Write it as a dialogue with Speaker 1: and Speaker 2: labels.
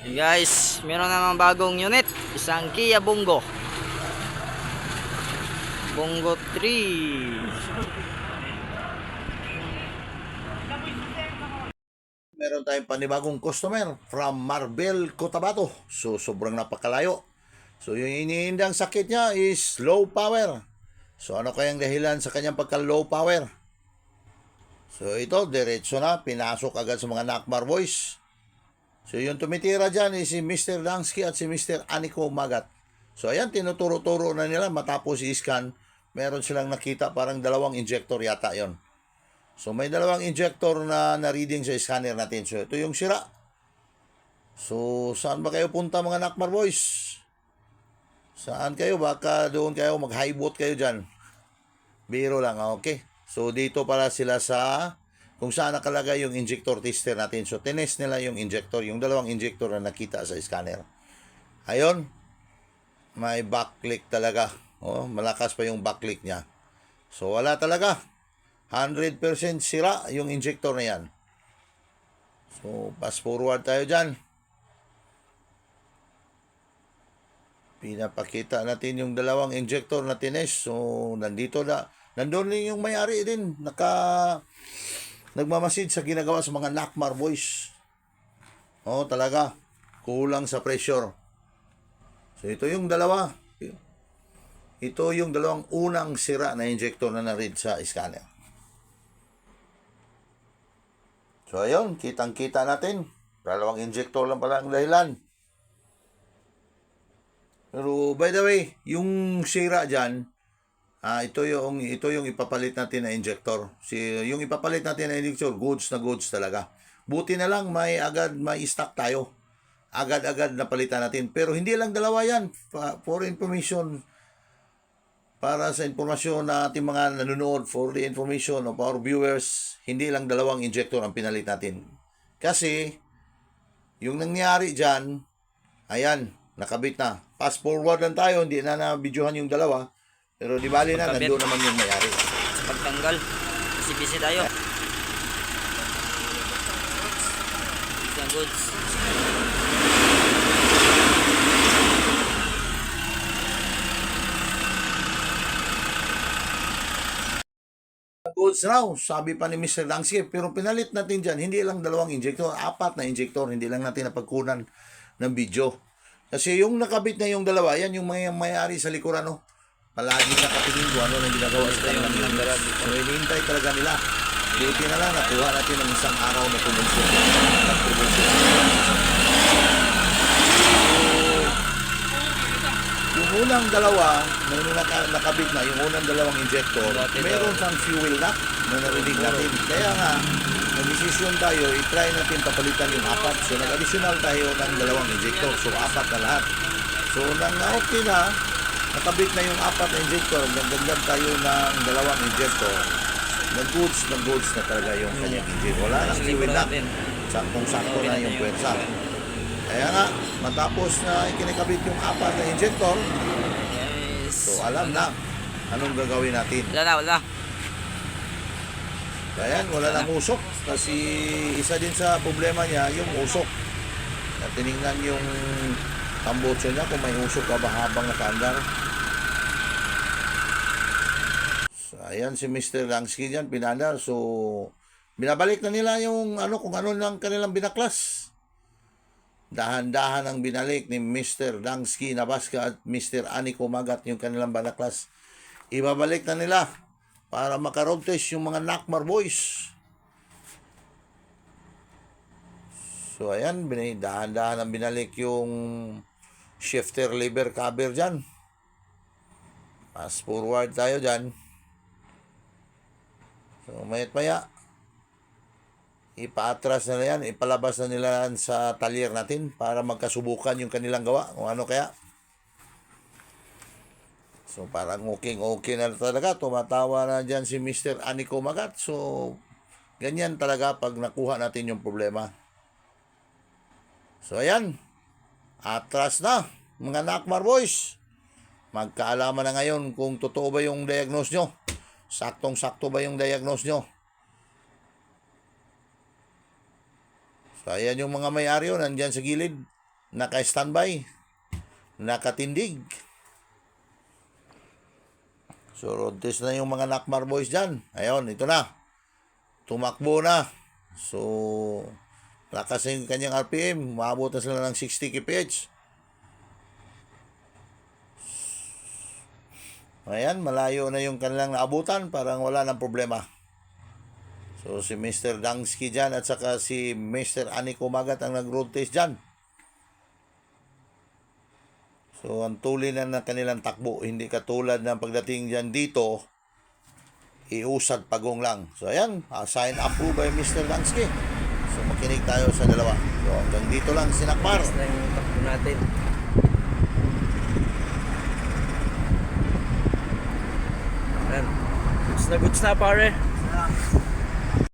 Speaker 1: Guys, meron namang bagong unit, isang Kia Bongo 3.
Speaker 2: Meron tayong panibagong customer from Marbel, Cotabato. So, sobrang napakalayo. So, yung iniindang sakit niya is low power. So, ano kayang dahilan sa kanyang pagka-low power? So, ito, diretso na. Pinasok agad sa mga Nakmar boys. So, yung tumitira dyan is si Mr. Langsky at si Mr. Aniko Magat. So, ayan, tinuturo-turo na nila matapos i-scan. Meron silang nakita parang dalawang injector yata yon. So, may dalawang injector na na-reading sa scanner natin. So, ito yung sira. So, saan ba kayo punta mga Nakmar boys? Saan kayo? Baka doon kayo, mag-high boat kayo dyan. Biro lang, okay? So, dito para sila sa kung saan nakalagay yung injector tester natin. So, tinest nila yung injector, yung dalawang injector na nakita sa scanner. Ayun, may backlick talaga. Oh, malakas pa yung backlick niya. So, wala talaga. 100% sira yung injector na yan. So, fast forward tayo dyan. Pinapakita natin yung dalawang injector na tines. So, nandito na. Nandun din yung may-ari din. Nagmamasid sa ginagawa sa mga Nakmar boys. Oh, talaga. Kulang sa pressure. So, ito yung dalawa. Ito yung dalawang unang sira na injector na na-read sa scanner. So, ayun, kitang-kita natin. Dalawang injector lang pala ang dahilan. Pero, by the way, yung sira dyan, ito yung ipapalit natin na injector. Yung ipapalit natin na injector, goods na goods talaga. Buti na lang may stock tayo. Agad-agad na palitan natin. Pero hindi lang dalawa yan. For information, para sa informasyon na ating mga nanonood, for the information of our viewers, hindi lang dalawang injector ang pinalit natin. Kasi, yung nangyari dyan, ayan, nakabit na. Fast forward lang tayo, hindi na na-videohan yung dalawa. Pero di bali na,
Speaker 1: Pagkabit.
Speaker 2: nandoon naman yung mayari.
Speaker 1: Sa pagtanggal, busy tayo. Isang goods.
Speaker 2: Goods raw, sabi pa ni Mr. Langsky. Pero pinalit natin dyan, hindi lang dalawang injector, 4 na injector, hindi lang natin napagkunan ng video. Kasi yung nakabit na yung dalawa, yan yung may-ari sa likuran, no? Palagi nakatingin ko ano na ginagawa sa kanilang units. So, hinihintay talaga nila. Buti na lang, nakuha natin ng isang araw na promotion. Yung unang dalawa, nung nakabit na, yung unang dalawang injector, meron siyang fuel na narinig natin. Kaya nga, nag-decision tayo, i-try natin papalitan yung 4. So, nag-additional tayo ng dalawang injector. So, 4 na lahat. So, nang okay na, nakabit na yung 4 na injector, nagdagdag tayo ng dalawang injector. Nag-goods na talaga yung kanyang engine. Wala nang fuel na. Saktong-sakto na yung pwersa. Kaya nga, matapos na ikinakabit yung 4 na injector,
Speaker 1: Yes.
Speaker 2: so alam na anong gagawin natin.
Speaker 1: Wala.
Speaker 2: Kaya wala nang usok. Kasi isa din sa problema niya, yung usok. At tinignan yung tambutso niya kung may usok ka ba habang nakaandar. So, ayan si Mr. Langsky dyan, pinandar. So, binabalik na nila yung kung ano lang kanilang binaklas. Dahan-dahan ang binalik ni Mr. Langsky Nabaska at Mr. Aniko Magat yung kanilang binaklas. Ibabalik na nila para maka-road test yung mga Nakmar boys. So, ayan, dahan-dahan ang binalik yung shifter lever cover dyan. Fast forward tayo dyan. So, mayat-maya, ipaatras na yan, ipalabas na nila sa talyer natin para magkasubukan yung kanilang gawa. Kung ano kaya. So, parang okay na talaga. Tumatawa na dyan si Mr. Aniko Magat. So, ganyan talaga pag nakuha natin yung problema. So, ayan. Atras na, mga Nakmar boys. Magkaalaman na ngayon kung totoo ba yung diagnose nyo. Saktong-sakto ba yung diagnose nyo. So, ayan yung mga may-ari, nandyan sa gilid. naka-standby, nakatindig. So, road test na yung mga Nakmar boys dyan. Ayun, ito na. Tumakbo na. So, lakas yung kanyang RPM. Maabot na sila ng 60 kph. Ayan, malayo na yung kanilang naabutan. Parang wala ng problema. So, si Mr. Dangsky dyan at saka si Mr. Aniko Magat ang nag-road test dyan. So, ang tuloy na ng kanilang takbo. Hindi katulad ng pagdating dyan dito, iusad pagong lang. So, ayan, sign approve by Mr. Dangsky. So, makinig tayo sa dalawa. So, hanggang dito lang si Nakmar.
Speaker 3: Next na yung takbo natin. Yan. Goods na pare.